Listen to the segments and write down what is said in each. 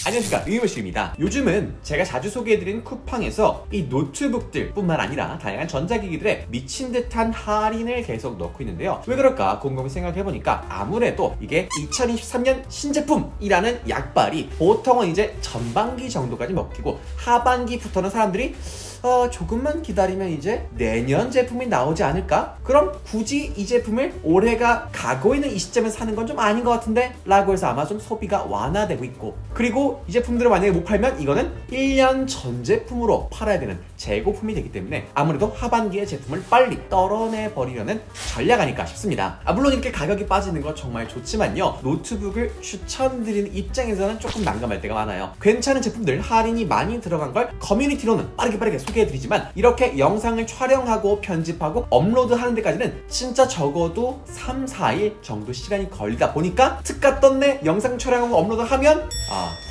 안녕하십니까, 유이머씨입니다. 요즘은 제가 자주 소개해드린 쿠팡에서 이 노트북들 뿐만 아니라 다양한 전자기기들에 미친 듯한 할인을 계속 넣고 있는데요. 왜 그럴까 곰곰이 생각해보니까 아무래도 이게 2023년 신제품이라는 약발이 보통은 이제 전반기 정도까지 먹히고 하반기부터는 사람들이 조금만 기다리면 이제 내년 제품이 나오지 않을까? 그럼 굳이 이 제품을 올해가 가고 있는 이 시점에 사는 건 좀 아닌 것 같은데? 라고 해서 아마 좀 소비가 완화되고 있고, 그리고 이 제품들을 만약에 못 팔면 이거는 1년 전 제품으로 팔아야 되는 재고품이 되기 때문에 아무래도 하반기에 제품을 빨리 떨어내버리려는 전략 아닐까 싶습니다. 물론 이렇게 가격이 빠지는 건 정말 좋지만요, 노트북을 추천드리는 입장에서는 조금 난감할 때가 많아요. 괜찮은 제품들, 할인이 많이 들어간 걸 커뮤니티로는 빠르게 소개해드리지만 이렇게 영상을 촬영하고 편집하고 업로드하는 데까지는 진짜 적어도 3, 4일 정도 시간이 걸리다 보니까 특가 떴네, 영상 촬영하고 업로드하면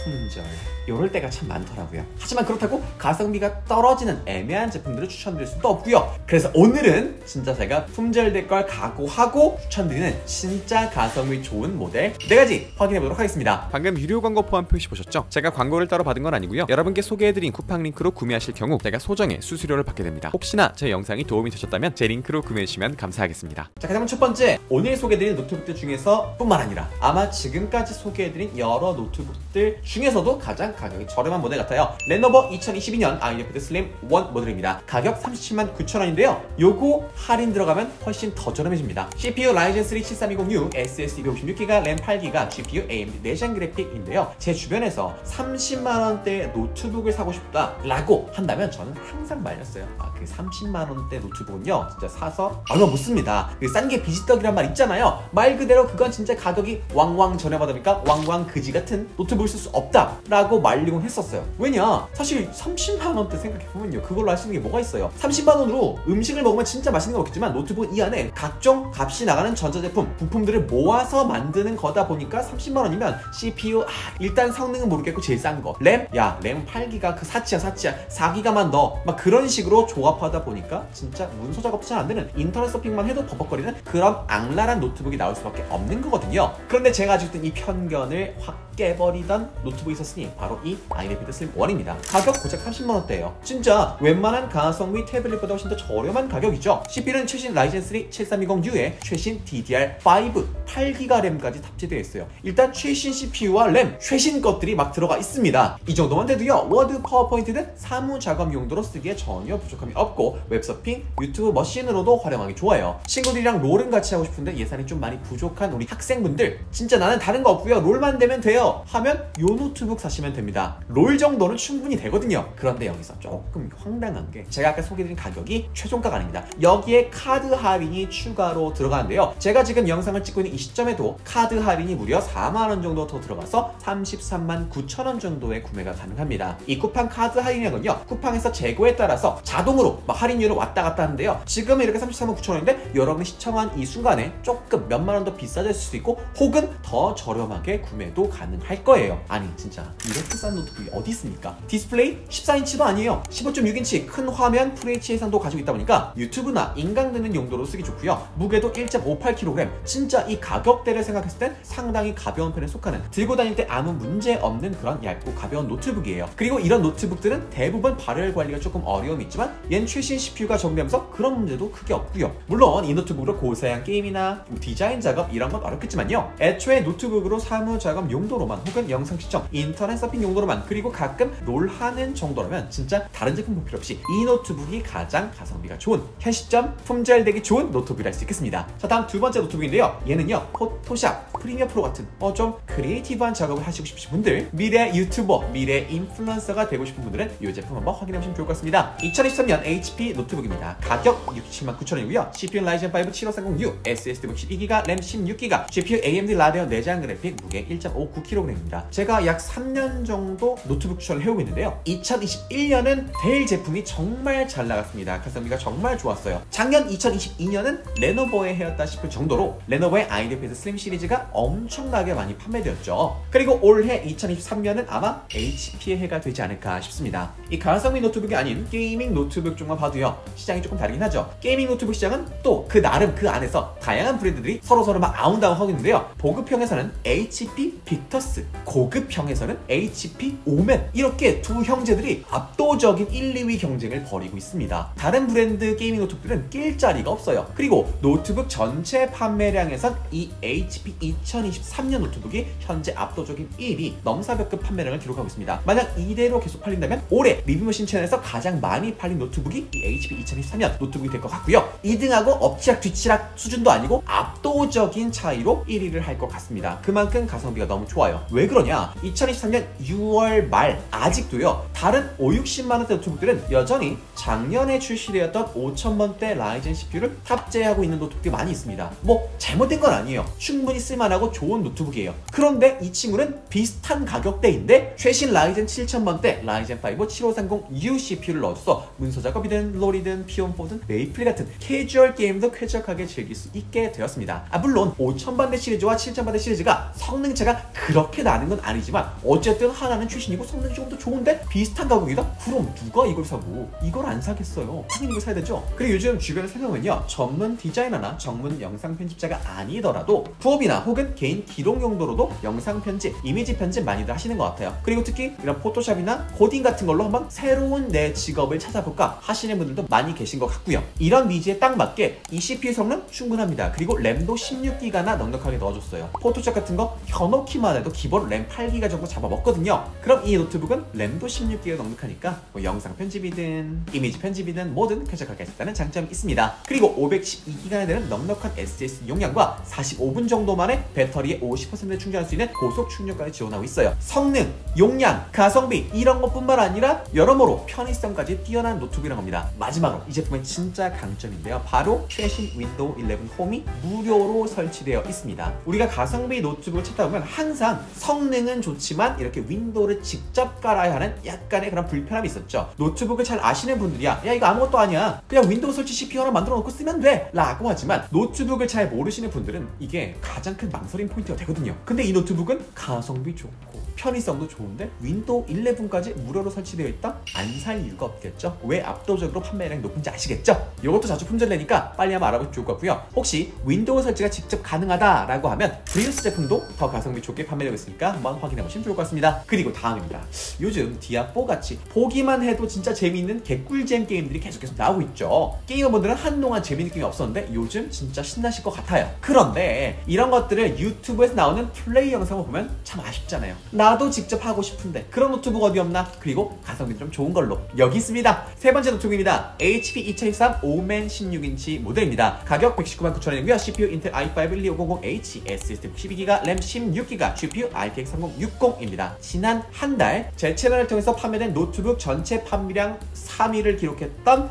품절, 이럴 때가 참 많더라고요. 하지만 그렇다고 가성비가 떨어지는 애매한 제품들을 추천드릴 수도 없고요. 그래서 오늘은 진짜 제가 품절될 걸 각오하고 추천드리는 진짜 가성비 좋은 모델 4가지 확인해보도록 하겠습니다. 방금 유료 광고 포함 표시 보셨죠? 제가 광고를 따로 받은 건 아니고요, 여러분께 소개해드린 쿠팡 링크로 구매하실 경우 제가 소정의 수수료를 받게 됩니다. 혹시나 제 영상이 도움이 되셨다면 제 링크로 구매해주시면 감사하겠습니다. 자, 가장 첫 번째, 오늘 소개해드린 노트북들 중에서 뿐만 아니라 아마 지금까지 소개해드린 여러 노트북들 중에서도 가장 가격이 저렴한 모델 같아요. 레노버 2022년 아이패드 슬림 1 모델입니다. 가격 37만 9천원인데요 요거 할인 들어가면 훨씬 더 저렴해집니다. CPU 라이젠 3 7320U, SSD 256GB, 램 8GB, GPU AMD 내장 그래픽인데요. 제 주변에서 30만원대 노트북을 사고 싶다 라고 한다면 저는 항상 말렸어요. 그 30만원대 노트북은요 진짜 사서 얼마 못 씁니다. 그 싼 게 비지떡이란 말 있잖아요. 말 그대로 그건 진짜 가격이 왕왕 저렴하다 보니까 왕왕 그지 같은 노트북을 쓸 수 없다 라고 말리곤 했었어요. 왜냐, 사실 30만원대 생각해보면요, 그걸로 할 수 있는 게 뭐가 있어요. 30만원으로 음식을 먹으면 진짜 맛있는 거 먹겠지만 노트북은 이 안에 각종 값이 나가는 전자제품, 부품들을 모아서 만드는 거다 보니까 30만원이면 CPU 일단 성능은 모르겠고 제일 싼 거, 램 8기가 그 사치야 4기가만 넣어, 막 그런 식으로 조합하다 보니까 진짜 문서 작업도 잘 안 되는, 인터넷 서핑만 해도 버벅거리는 그런 악랄한 노트북이 나올 수밖에 없는 거거든요. 그런데 제가 가지고 있던 이 편견을 확 깨버리던 노트북이 있었으니 바로 이 아이패드 슬림 1입니다. 가격 고작 30만원대예요. 진짜 웬만한 가성비 태블릿보다 훨씬 더 저렴한 가격이죠. CPU는 최신 라이젠 3 7320U에 최신 DDR5 8기가 램까지 탑재되어 있어요. 일단 최신 CPU와 램, 최신 것들이 막 들어가 있습니다. 이 정도만 돼도요, 워드, 파워포인트 등 사무 작업 용도로 쓰기에 전혀 부족함이 없고 웹서핑, 유튜브 머신으로도 활용하기 좋아요. 친구들이랑 롤은 같이 하고 싶은데 예산이 좀 많이 부족한 우리 학생분들, 진짜 나는 다른 거 없고요, 롤만 되면 돼요 하면 요 노트북 사시면 됩니다. 롤 정도는 충분히 되거든요. 그런데 여기서 조금 황당한 게, 제가 아까 소개드린 가격이 최종가가 아닙니다. 여기에 카드 할인이 추가로 들어가는데요, 제가 지금 영상을 찍고 있는 이 시점에도 카드 할인이 무려 4만원 정도 더 들어가서 33만 9천원 정도의 구매가 가능합니다. 이 쿠팡 카드 할인액은요, 쿠팡에서 재고에 따라서 자동으로 할인율을 왔다 갔다 하는데요, 지금은 이렇게 33만 9천원인데 여러분이 시청한 이 순간에 조금 몇만원 더 비싸질 수도 있고, 혹은 더 저렴하게 구매도 가능할 거예요. 아니 진짜 이렇게 싼 노트북이 어디 있습니까? 디스플레이 14인치도 아니에요. 15.6인치 큰 화면 FHD 해상도 가지고 있다 보니까 유튜브나 인강 듣는 용도로 쓰기 좋고요. 무게도 1.58kg, 진짜 이 가격대를 생각했을 땐 상당히 가벼운 편에 속하는, 들고 다닐 때 아무 문제 없는 그런 얇고 가벼운 노트북이에요. 그리고 이런 노트북들은 대부분 발열 관리가 조금 어려움이 있지만 얜 최신 CPU가 적용되면서 그런 문제도 크게 없고요. 물론 이 노트북으로 고사양 게임이나 디자인 작업 이런 건 어렵겠지만요, 애초에 노트북으로 사무 작업 용도로만, 혹은 영상 시청, 인터넷 서핑 용도로만, 그리고 가끔 롤하는 정도라면 진짜 다른 제품 볼 필요 없이 이 노트북이 가장 가성비가 좋은, 현 시점 품절되기 좋은 노트북이라 할 수 있겠습니다. 자, 다음 두 번째 노트북인데요, 얘는요 포토샵, 프리미어 프로 같은 좀 크리에이티브한 작업을 하시고 싶으신 분들, 미래 유튜버, 미래 인플루언서가 되고 싶은 분들은 이 제품 한번 확인해보시면 좋을 것 같습니다. 2023년 HP 노트북입니다. 가격 67만 9천원이고요 CPU 라이젠 5 7530U, SSD 62GB, 램 16GB, GPU AMD 라데온 내장 그래픽, 무게 1.59kg입니다. 제가 약 3년 정도 노트북 추천을 해오고 있는데요, 2021년은 델 제품이 정말 잘 나갔습니다. 가성비가 정말 좋았어요. 작년 2022년은 레노버에 해였다 싶을 정도로 레노버의 아이패드 슬림 시리즈가 엄청나게 많이 판매되었죠. 그리고 올해 2023년은 아마 HP의 해가 되지 않을까 싶습니다. 이 가성비 노트북이 아닌 게이밍 노트북 쪽만 봐도요, 시장이 조금 다르긴 하죠. 게이밍 노트북 시장은 또 그 나름 그 안에서 다양한 브랜드들이 서로 막 아웅다웅 하고 있는데요, 보급형에서는 HP 빅터 플러스 고급형에서는 HP 오멘, 이렇게 두 형제들이 압도적인 1, 2위 경쟁을 벌이고 있습니다. 다른 브랜드 게이밍 노트북들은 낄 자리가 없어요. 그리고 노트북 전체 판매량에선 이 HP 2023년 노트북이 현재 압도적인 1위, 넘사벽급 판매량을 기록하고 있습니다. 만약 이대로 계속 팔린다면 올해 리뷰머신 채널에서 가장 많이 팔린 노트북이 이 HP 2023년 노트북이 될 것 같고요. 2등하고 엎치락 뒤치락 수준도 아니고 압도적인 차이로 1위를 할 것 같습니다. 그만큼 가성비가 너무 좋아요. 왜 그러냐? 2023년 6월 말 아직도요, 다른 560만원대 노트북들은 여전히 작년에 출시되었던 5000번대 라이젠 CPU를 탑재하고 있는 노트북이 많이 있습니다. 뭐 잘못된 건 아니에요. 충분히 쓸만하고 좋은 노트북이에요. 그런데 이 친구는 비슷한 가격대인데 최신 라이젠 7000번대 라이젠 5 7530U CPU를 넣어줘서 문서 작업이든 롤이든 P1.4든 메이플 같은 캐주얼 게임도 쾌적하게 즐길 수 있게 되었습니다. 물론 5000번대 시리즈와 7000번대 시리즈가 성능 차가 그렇게 나는 건 아니지만 어쨌든 하나는 최신이고 성능이 조금 더 좋은데 비슷한 가격이다? 그럼 누가 이걸 사고 이걸 안 사겠어요? 당연히 이걸 사야 되죠. 그리고 요즘 주변에 살펴보면요, 전문 디자이너나 전문 영상 편집자가 아니더라도 부업이나 혹은 개인 기록 용도로도 영상 편집, 이미지 편집 많이들 하시는 것 같아요. 그리고 특히 이런 포토샵이나 코딩 같은 걸로 한번 새로운 내 직업을 찾아볼까 하시는 분들도 많이 계신 것 같고요. 이런 니즈에 딱 맞게 이 CPU 성능 충분합니다. 그리고 램도 16기가나 넉넉하게 넣어줬어요. 포토샵 같은 거 켜놓기만 해도 기본 램 8기가 정도 잡아먹거든요. 그럼 이 노트북은 램도 16기가 넉넉하니까 뭐 영상 편집이든 이미지 편집이든 뭐든 쾌적하게 했다는 장점이 있습니다. 그리고 512기가나 되는 넉넉한 SSD 용량과 45분 정도 만에 배터리에 50% 충전할 수 있는 고속 충전까지 지원하고 있어요. 성능, 용량, 가성비 이런 것뿐만 아니라 여러모로 편의성까지 뛰어난 노트북이라고 합니다. 마지막으로 이 제품의 진짜 강점인데요, 바로 최신 윈도우 11 홈이 무료로 설치되어 있습니다. 우리가 가성비 노트북을 찾다 보면 항상 성능은 좋지만 이렇게 윈도우를 직접 깔아야 하는 약간의 그런 불편함이 있었죠. 노트북을 잘 아시는 분들이야, 야 이거 아무것도 아니야, 그냥 윈도우 설치 CPU 하나 만들어 놓고 쓰면 돼 라고 하지만, 노트북을 잘 모르시는 분들은 이게 가장 큰 망설임 포인트가 되거든요. 근데 이 노트북은 가성비 좋고 편의성도 좋은데 윈도우 11까지 무료로 설치되어 있다? 안 살 이유가 없겠죠? 왜 압도적으로 판매량이 높은지 아시겠죠? 이것도 자주 품절되니까 빨리 한번 알아보시면 좋을 것 같고요. 혹시 윈도우 설치가 직접 가능하다라고 하면 브리우스 제품도 더 가성비 좋게 판매되고 있으니까 한번 확인해보시면 좋을 것 같습니다. 그리고 다음입니다. 요즘 디아포 같이 보기만 해도 진짜 재미있는 개꿀잼 게임들이 계속해서 나오고 있죠. 게이머분들은 한동안 재미있는 게임이 없었는데 요즘 진짜 신나실 것 같아요. 그런데 이런 것들을 유튜브에서 나오는 플레이 영상을 보면 참 아쉽잖아요. 나도 직접 하고 싶은데 그런 노트북 어디 없나? 그리고 가성비 좀 좋은 걸로 여기 있습니다. 세 번째 노트북입니다. HP 2023 오멘 16인치 모델입니다. 가격 119,900원이고요. CPU 인텔 i5 12500H, SSD 12기가, 램 16기가, GPU RTX 3060입니다. 지난 한 달 제 채널을 통해서 판매된 노트북 전체 판매량 3위를 기록했던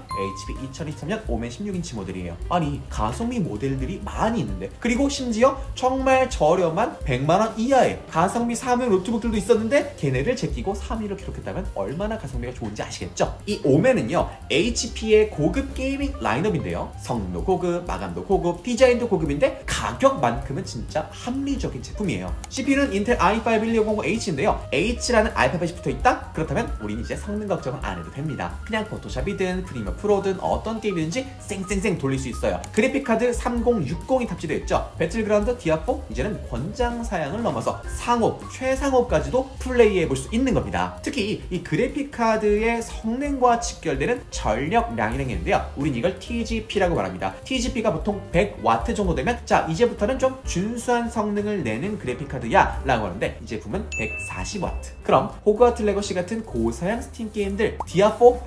HP 2023년 오멘 16인치 모델이에요. 아니 가성비 모델들이 많이 있는데, 그리고 심지어 정말 저렴한 100만원 이하의 가성비 3위 노트북들도 있었는데 걔네를 제끼고 3위를 기록했다면 얼마나 가성비가 좋은지 아시겠죠? 이 오멘은요, HP의 고급 게이밍 라인업인데요, 성능도 고급, 마감도 고급, 디자인도 고급인데 가격만큼은 진짜 합리적인 제품이에요. CPU는 인텔 i5 12500H인데요 H라는 알파벳이 붙어있다? 그렇다면 우린 이제 성능 걱정은 안 해도 됩니다. 그냥 포토샵이든 프리미어 프로든 어떤 게임이든지 쌩쌩쌩 돌릴 수 있어요. 그래픽카드 3060이 탑재되어 있죠. 배틀그라운드 디아포 이제는 권장 사양을 넘어서 상업, 최상업까지도 플레이해 볼 수 있는 겁니다. 특히 이 그래픽카드의 성능과 직결되는 전력량이라는 게 있는데요, 우린 이걸 TGP라고 말합니다. TGP가 보통 100W 정도 되면 자 이제부터는 좀 준수한 성능을 내는 그래픽카드야 라고 하는데, 이 제품은 140W. 그럼 호그와트 레거시 같은 고사양 스팀 게임들 디아포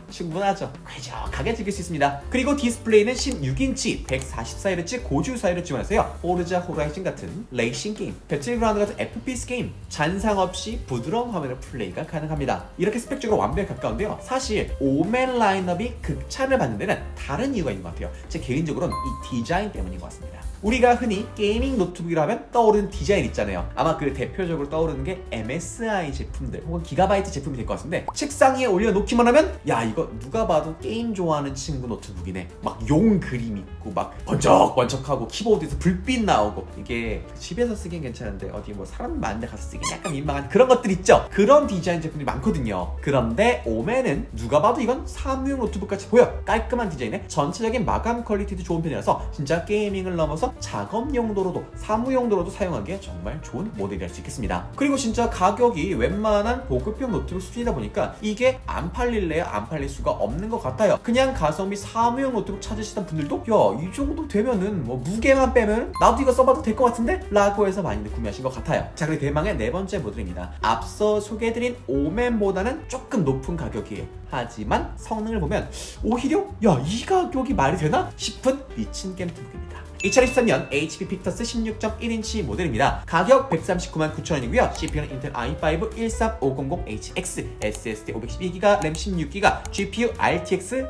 충분하죠. 쾌적하게 즐길 수 있습니다. 그리고 디스플레이는 16인치 144Hz 고주사율을 지원해서요, 포르자 호라이즌 같은 레이싱 게임, 배틀그라운드 같은 FPS 게임 잔상 없이 부드러운 화면으로 플레이가 가능합니다. 이렇게 스펙적으로 완벽에 가까운데요, 사실 오멘 라인업이 극찬을 받는 데는 다른 이유가 있는 것 같아요. 제 개인적으로는 이 디자인 때문인 것 같습니다. 우리가 흔히 게이밍 노트북이라 하면 떠오르는 디자인 있잖아요. 아마 그 대표적으로 떠오르는 게 MSI 제품들 혹은 기가바이트 제품이 될 것 같은데, 책상 위에 올려놓기만 하면 야 이거 누가 봐도 게임 좋아하는 친구 노트북이네, 막 용 그림 있고 막 번쩍번쩍하고 키보드에서 불빛 나오고, 이게 집에서 쓰긴 괜찮은데 어디 뭐 사람 많은 데 가서 쓰긴 약간 민망한 그런 것들 있죠. 그런 디자인 제품들이 많거든요. 그런데 오멘은 누가 봐도 이건 사무용 노트북 같이 보여. 깔끔한 디자인에 전체적인 마감 퀄리티도 좋은 편이라서 진짜 게이밍을 넘어서 작업 용도로도 사무 용도로도 사용하기에 정말 좋은 모델이 할 수 있겠습니다. 그리고 진짜 가격이 웬만한 보급형 노트북 수준이다 보니까 이게 안 팔릴래야 안 팔릴 수가 없는 것 같아요. 그냥 가성비 사무용 노트북 찾으시던 분들도 야, 이 정도 되면은 뭐 무게만 빼면 나도 이거 써봐도 될 것 같은데? 라고 해서 많이들 구매하신 것 같아요. 자, 그리고 대망의 네 번째 모델입니다. 앞서 소개해드린 오맨보다는 조금 높은 가격이에요. 하지만 성능을 보면 오히려 야, 이 가격이 말이 되나? 싶은 미친 게임 노트북입니다. 2023년 HP 픽터스 16.1인치 모델입니다. 가격 139,900원이고요. CPU는 인텔 i5 13500HX, SSD 512GB, 램 16GB, GPU RTX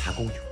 4060.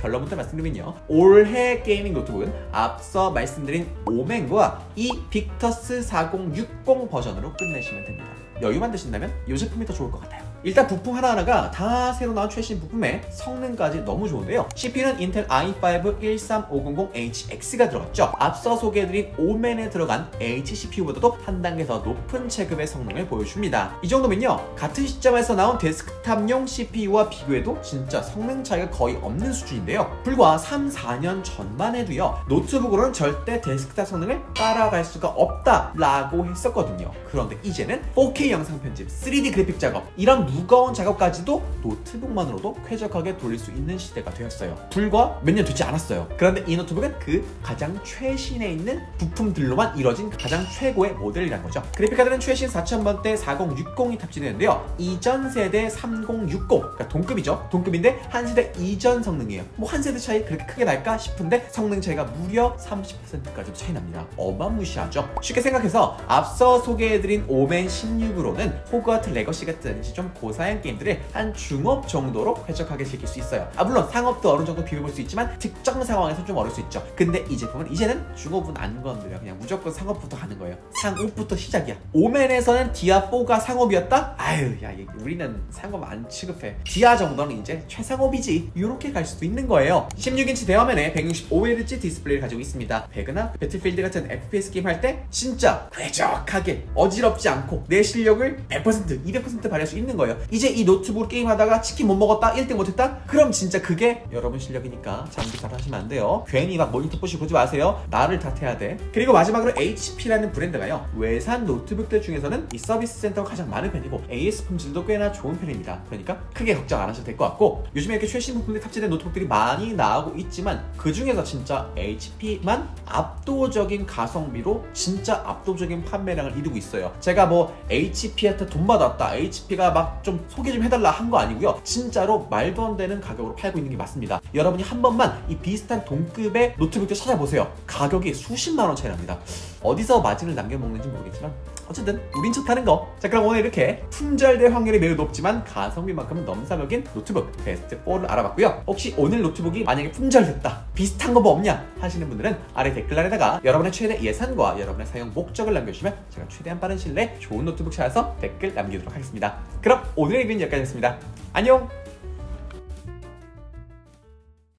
결론부터 말씀드리면요, 올해 게이밍 노트북은 앞서 말씀드린 오맨과 이 빅터스 4060 버전으로 끝내시면 됩니다. 여유만 되신다면 이 제품이 더 좋을 것 같아요. 일단 부품 하나하나가 다 새로 나온 최신 부품에 성능까지 너무 좋은데요. CPU는 인텔 i5 13500HX가 들어갔죠. 앞서 소개해드린 오맨에 들어간 HCPU보다도 한 단계 더 높은 체급의 성능을 보여줍니다. 이 정도면요, 같은 시점에서 나온 데스크탑용 CPU와 비교해도 진짜 성능 차이가 거의 없는 수준인데요. 불과 3, 4년 전만 해도요, 노트북으로는 절대 데스크탑 성능을 따라갈 수가 없다라고 했었거든요. 그런데 이제는 4K 영상 편집, 3D 그래픽 작업, 이런 무거운 작업까지도 노트북만으로도 쾌적하게 돌릴 수 있는 시대가 되었어요. 불과 몇 년 되지 않았어요. 그런데 이 노트북은 그 가장 최신에 있는 부품들로만 이뤄진 가장 최고의 모델이라는 거죠. 그래픽카드는 최신 4000번대 4060이 탑재되는데요. 이전 세대 3060, 그러니까 동급이죠. 동급인데 한 세대 이전 성능이에요. 뭐 한 세대 차이 그렇게 크게 날까 싶은데 성능 차이가 무려 30%까지 차이 납니다. 어마무시하죠. 쉽게 생각해서 앞서 소개해드린 오맨 16으로는 호그와트 레거시 같은 좀 고사양 게임들을 한 중업 정도로 쾌적하게 즐길 수 있어요. 물론 상업도 어느 정도 비벼볼 수 있지만 특정 상황에서 좀 어려울 수 있죠. 근데 이 제품은 이제는 중업은 안 건드려. 그냥 무조건 상업부터 가는 거예요. 상업부터 시작이야. 오맨에서는 디아4가 상업이었다? 아유, 야, 우리는 상업 안 취급해. 디아 정도는 이제 최상업이지. 이렇게 갈 수도 있는 거예요. 16인치 대화면에 165Hz 디스플레이를 가지고 있습니다. 배그나 배틀필드 같은 FPS 게임 할 때 진짜 쾌적하게 어지럽지 않고 내 실력을 100%, 200% 발휘할 수 있는 거예요. 이제 이 노트북으로 게임하다가 치킨 못 먹었다, 1등 못했다? 그럼 진짜 그게 여러분 실력이니까 잠도 잘 하시면 안 돼요. 괜히 막 모니터 보시고 그러지 마세요. 나를 탓해야 돼. 그리고 마지막으로 HP라는 브랜드가요, 외산 노트북들 중에서는 이 서비스 센터가 가장 많은 편이고 AS 품질도 꽤나 좋은 편입니다. 그러니까 크게 걱정 안 하셔도 될 것 같고, 요즘에 이렇게 최신 부품들이 탑재된 노트북들이 많이 나오고 있지만 그 중에서 진짜 HP만 압도적인 가성비로 진짜 압도적인 판매량을 이루고 있어요. 제가 뭐 HP한테 돈 받았다, HP가 막 좀 소개 좀 해달라 한 거 아니고요. 진짜로 말도 안 되는 가격으로 팔고 있는 게 맞습니다. 여러분이 한 번만 이 비슷한 동급의 노트북들 찾아보세요. 가격이 수십만 원 차이 납니다. 어디서 마진을 남겨먹는지 모르겠지만 어쨌든 우린 좋다는 거. 자, 그럼 오늘 이렇게 품절될 확률이 매우 높지만 가성비만큼은 넘사벽인 노트북 베스트 4를 알아봤고요. 혹시 오늘 노트북이 만약에 품절됐다, 비슷한 거 뭐 없냐 하시는 분들은 아래 댓글란에다가 여러분의 최대 예산과 여러분의 사용 목적을 남겨주시면 제가 최대한 빠른 시일 내에 좋은 노트북 찾아서 댓글 남기도록 하겠습니다. 그럼 오늘의 리뷰는 여기까지였습니다. 안녕!